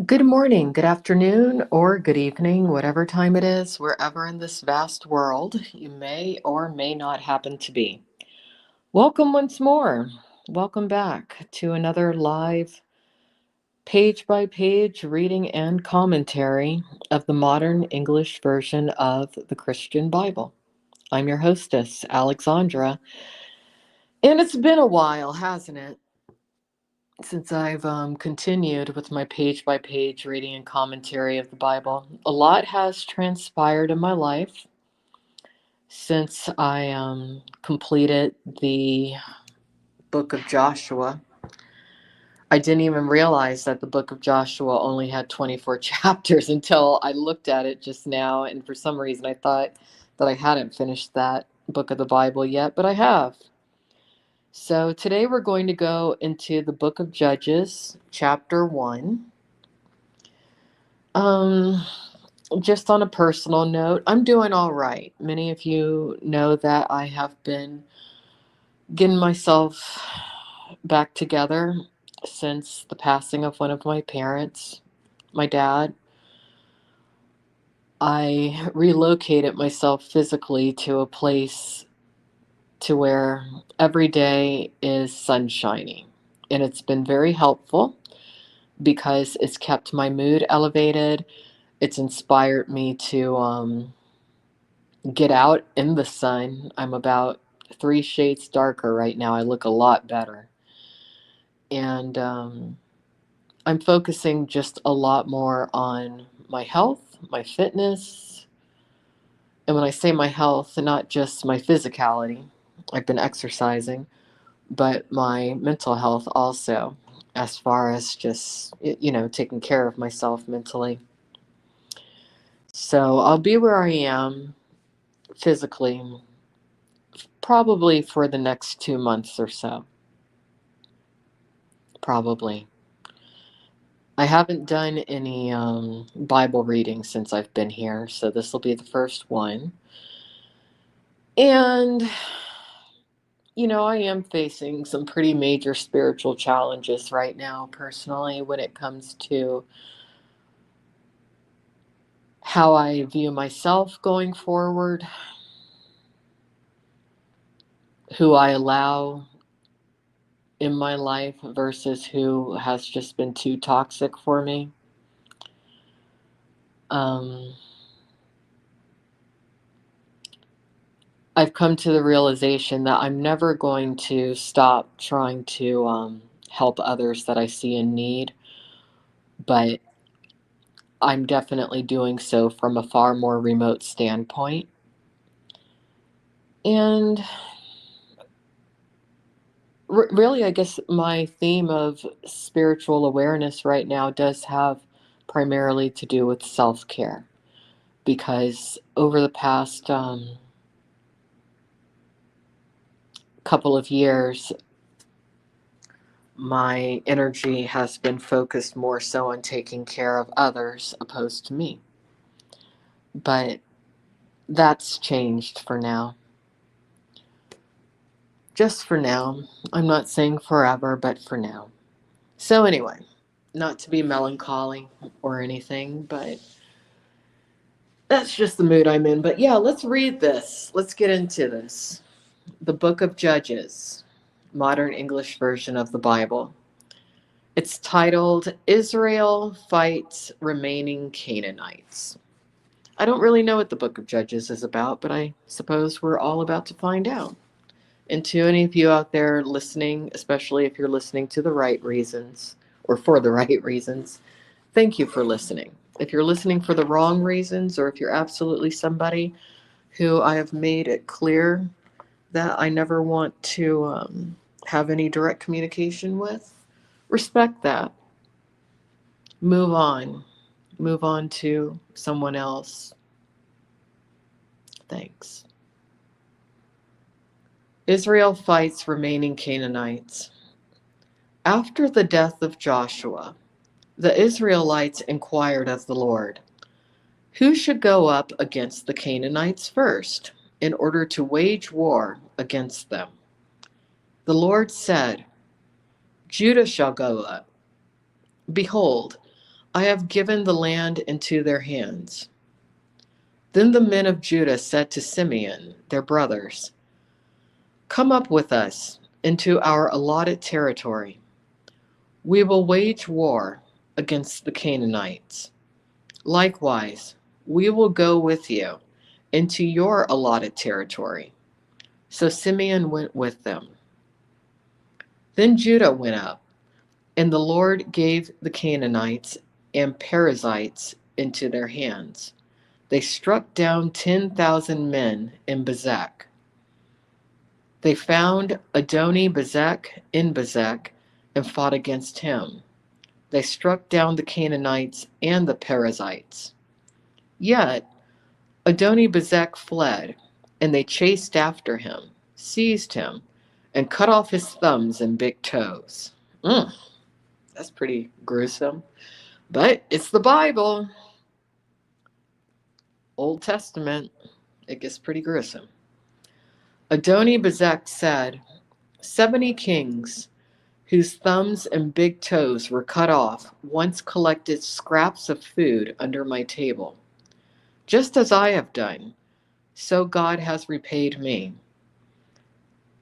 Good morning, good afternoon, or good evening, whatever time it is, wherever in this vast world you may or may not happen to be. Welcome once more. Welcome back to another live page by page reading and commentary of the modern English version of the Christian Bible. I'm your hostess, Alexandra, and it's been a while, hasn't it? Since I've continued with my page by page reading and commentary of the Bible. A lot has transpired in my life since I completed the book of Joshua. I didn't even realize that the book of Joshua only had 24 chapters until I looked at it just now, and for some reason I thought that I hadn't finished that book of the Bible yet, but I have. So today we're going to go into the book of Judges, chapter 1. Um, just on a personal note, I'm doing all right. Many of you know that I have been getting myself back together since the passing of one of my parents, my dad. I relocated myself physically to a place to where every day is sunshiny. And it's been very helpful because it's kept my mood elevated. It's inspired me to get out in the sun. I'm about 3 shades darker right now. I look a lot better. And I'm focusing just a lot more on my health, my fitness. And when I say my health, not just my physicality, I've been exercising, but my mental health also, as far as just, taking care of myself mentally. So I'll be where I am physically probably for the next 2 months or so. Probably. I haven't done any Bible reading since I've been here, so this will be the first one. And, I am facing some pretty major spiritual challenges right now, personally, when it comes to how I view myself going forward, who I allow in my life versus who has just been too toxic for me. Um, I've come to the realization that I'm never going to stop trying to help others that I see in need, but I'm definitely doing so from a far more remote standpoint. And really, I guess my theme of spiritual awareness right now does have primarily to do with self care, because over the past couple of years, my energy has been focused more so on taking care of others opposed to me. But that's changed for now. Just for now. I'm not saying forever, but for now. So, anyway, not to be melancholy or anything, but that's just the mood I'm in. But yeah, let's read this. Let's get into this. The book of Judges, modern English version of the Bible. It's titled Israel Fights Remaining Canaanites. I don't really know what the book of Judges is about, but I suppose we're all about to find out. And to any of you out there listening, especially if you're listening to the right reasons or for the right reasons, thank you for listening. If you're listening for the wrong reasons, or if you're absolutely somebody who I have made it clear that I never want to have any direct communication with, respect that. Move on. Move on to someone else. Thanks. Israel fights remaining Canaanites. After the death of Joshua, the Israelites inquired of the Lord, who should go up against the Canaanites first, in order to wage war against them? The Lord said, Judah shall go up. Behold, I have given the land into their hands. Then the men of Judah said to Simeon, their brothers, come up with us into our allotted territory. We will wage war against the Canaanites. Likewise, we will go with you into your allotted territory. So Simeon went with them. Then Judah went up, and the Lord gave the Canaanites and Perizzites into their hands. They struck down 10,000 men in Bezek. They found Adoni-Bezek in Bezek and fought against him. They struck down the Canaanites and the Perizzites. Yet Adoni-Bezek fled, and they chased after him, seized him, and cut off his thumbs and big toes. That's pretty gruesome. But it's the Bible. Old Testament. It gets pretty gruesome. Adoni-Bezek said, 70 kings whose thumbs and big toes were cut off once collected scraps of food under my table. Just as I have done, so God has repaid me.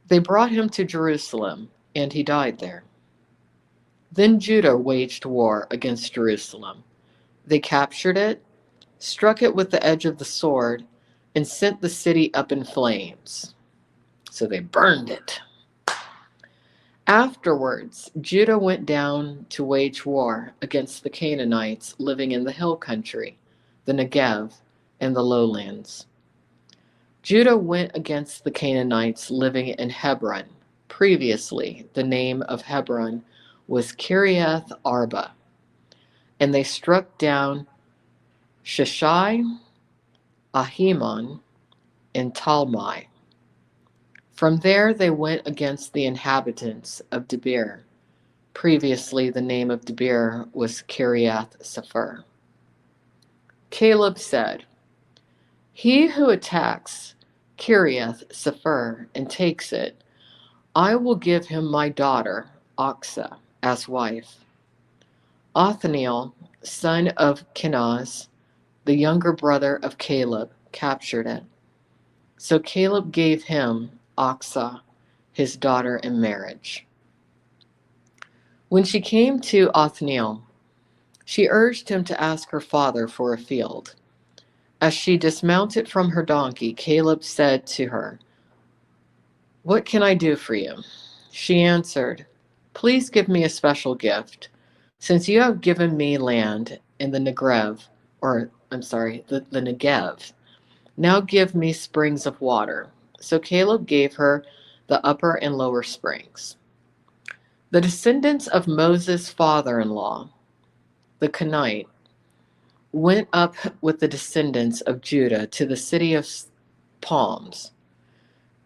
They brought him to Jerusalem, and he died there. Then Judah waged war against Jerusalem. They captured it, struck it with the edge of the sword, and sent the city up in flames. So they burned it. Afterwards, Judah went down to wage war against the Canaanites living in the hill country, the Negev, and the lowlands. Judah went against the Canaanites living in Hebron. Previously, the name of Hebron was Kiriath Arba, and they struck down Sheshai, Ahiman, and Talmai. From there they went against the inhabitants of Debir. Previously, the name of Debir was Kiriath Sepher. Caleb said, he who attacks Kiriath Sepher and takes it, I will give him my daughter, Achsah, as wife. Othniel, son of Kenaz, the younger brother of Caleb, captured it. So Caleb gave him Achsah, his daughter, in marriage. When she came to Othniel, she urged him to ask her father for a field. As she dismounted from her donkey, Caleb said to her, what can I do for you? She answered, please give me a special gift. Since you have given me land in the Negev, the Negev, now give me springs of water. So Caleb gave her the upper and lower springs. The descendants of Moses' father-in-law, the Kenite, went up with the descendants of Judah to the city of palms,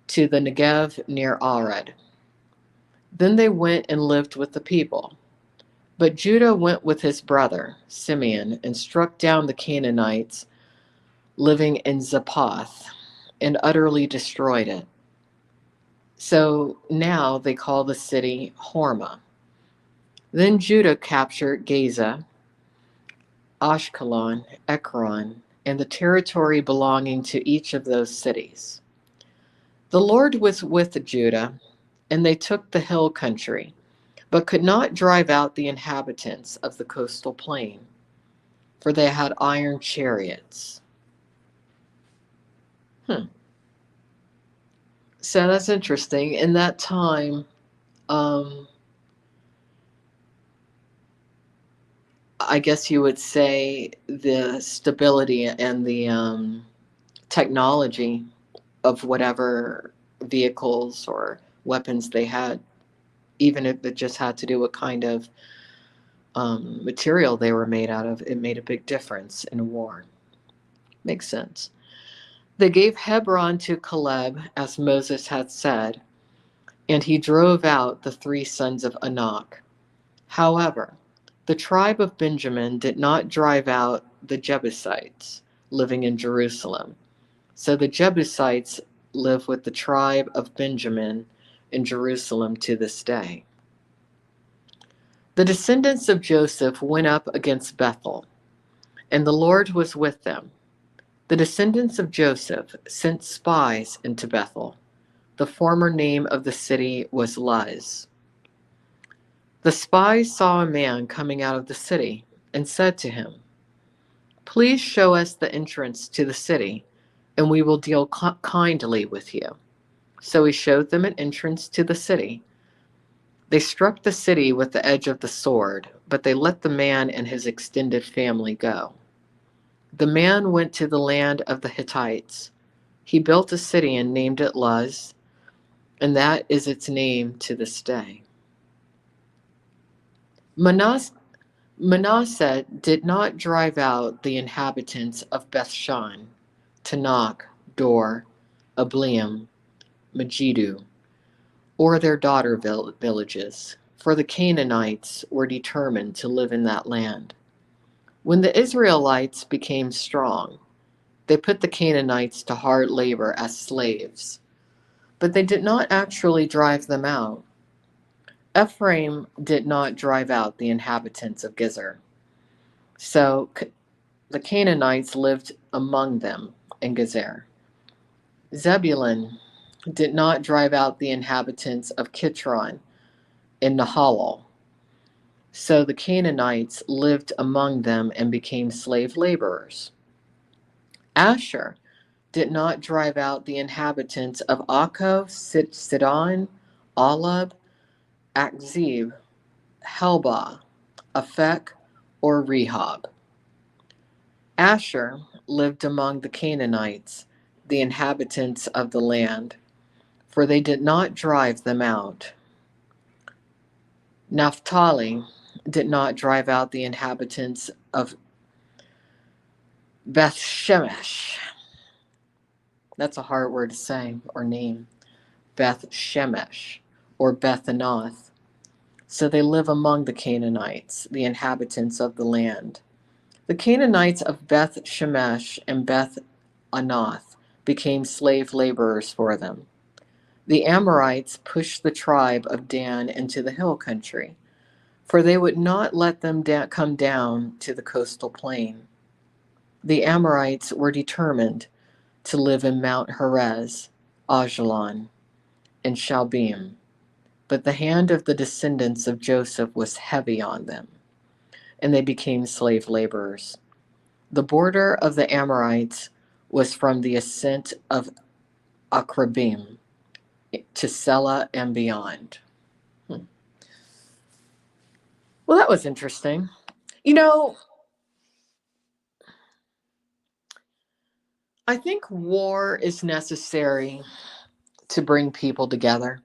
to the Negev near Arad. Then they went and lived with the people. But Judah went with his brother, Simeon, and struck down the Canaanites living in Zappoth and utterly destroyed it. So now they call the city Hormah. Then Judah captured Gaza, Ashkelon, Ekron, and the territory belonging to each of those cities. The Lord was with Judah, and they took the hill country, but could not drive out the inhabitants of the coastal plain, for they had iron chariots. So that's interesting. In that time, I guess you would say the stability and the technology of whatever vehicles or weapons they had, even if it just had to do what kind of material they were made out of, it made a big difference in a war. Makes sense. They gave Hebron to Caleb, as Moses had said, and he drove out the 3 sons of Anak. However, the tribe of Benjamin did not drive out the Jebusites living in Jerusalem. So the Jebusites live with the tribe of Benjamin in Jerusalem to this day. The descendants of Joseph went up against Bethel, and the Lord was with them. The descendants of Joseph sent spies into Bethel. The former name of the city was Luz. The spies saw a man coming out of the city and said to him, "Please show us the entrance to the city, and we will deal kindly with you." So he showed them an entrance to the city. They struck the city with the edge of the sword, but they let the man and his extended family go. The man went to the land of the Hittites. He built a city and named it Luz, and that is its name to this day. Manasseh did not drive out the inhabitants of Bethshan, Tanakh, Dor, Ableam, Megiddo, or their daughter villages, for the Canaanites were determined to live in that land. When the Israelites became strong, they put the Canaanites to hard labor as slaves, but they did not actually drive them out. Ephraim did not drive out the inhabitants of Gezer. So the Canaanites lived among them in Gezer. Zebulun did not drive out the inhabitants of Kitron in Nahalal. So the Canaanites lived among them and became slave laborers. Asher did not drive out the inhabitants of Akko, Sidon, Alab, Akzib, Helbah, Aphek, or Rehob. Asher lived among the Canaanites, the inhabitants of the land, for they did not drive them out. Naphtali did not drive out the inhabitants of Beth Shemesh. That's a hard word to say or name. Beth Shemesh or Beth Anath. So they live among the Canaanites, the inhabitants of the land. The Canaanites of Beth Shemesh and Beth Anath became slave laborers for them. The Amorites pushed the tribe of Dan into the hill country, for they would not let them come down to the coastal plain. The Amorites were determined to live in Mount Herez, Ajalon, and Shalbim, but the hand of the descendants of Joseph was heavy on them, and they became slave laborers. The border of the Amorites was from the ascent of Akrabim to Selah and beyond. Well, that was interesting. You know, I think war is necessary to bring people together.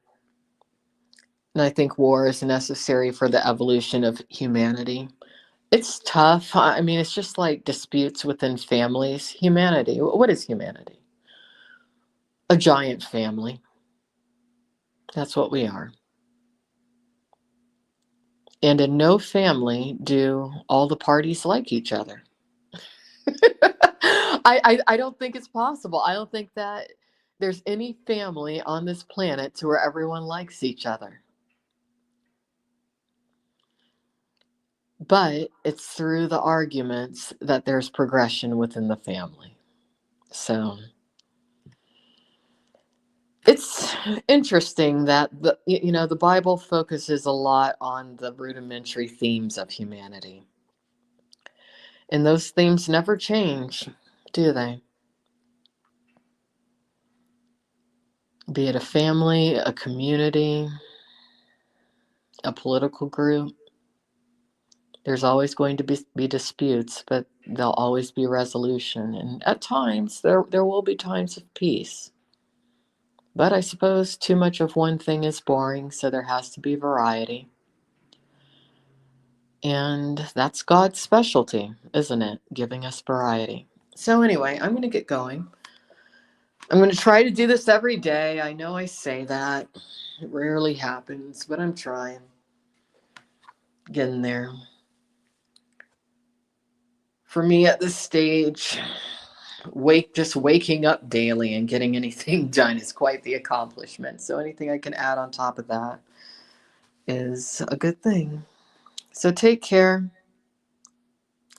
And I think war is necessary for the evolution of humanity. It's tough. I mean, it's just like disputes within families. Humanity. What is humanity? A giant family. That's what we are. And in no family do all the parties like each other. I don't think it's possible. I don't think that there's any family on this planet to where everyone likes each other. But it's through the arguments that there's progression within the family. So it's interesting that the Bible focuses a lot on the rudimentary themes of humanity. And those themes never change, do they? Be it a family, a community, a political group. There's always going to be disputes, but there'll always be resolution. And at times, there will be times of peace. But I suppose too much of one thing is boring, so there has to be variety. And that's God's specialty, isn't it? Giving us variety. So anyway, I'm going to get going. I'm going to try to do this every day. I know I say that. It rarely happens, but I'm trying. Getting there. For me at this stage, just waking up daily and getting anything done is quite the accomplishment. So anything I can add on top of that is a good thing. So take care,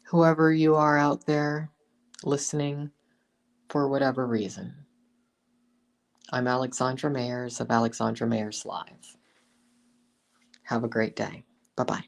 whoever you are out there listening for whatever reason. I'm Alexandra Mayers of Alexandra Mayers Live. Have a great day. Bye-bye.